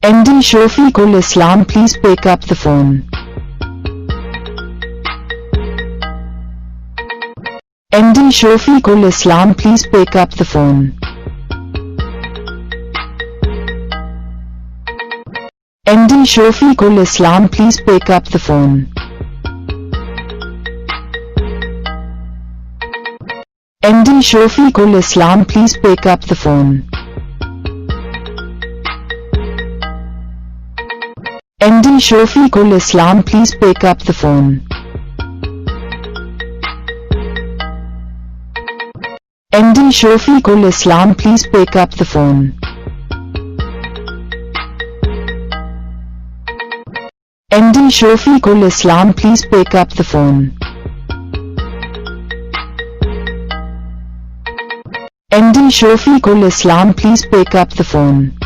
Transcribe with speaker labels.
Speaker 1: MD Shofikul Islam, please pick up the phone. MD Shofikul Islam, please pick up the phone. MD Shofikul Islam, please pick up the phone. MD Shofikul Islam, please pick up the phone. MD Shofikul Islam, please pick up the phone. MD Shofikul Islam, please pick up the phone. MD Shofikul Islam, please pick up the phone. MD Shofikul Islam, please pick up the phone.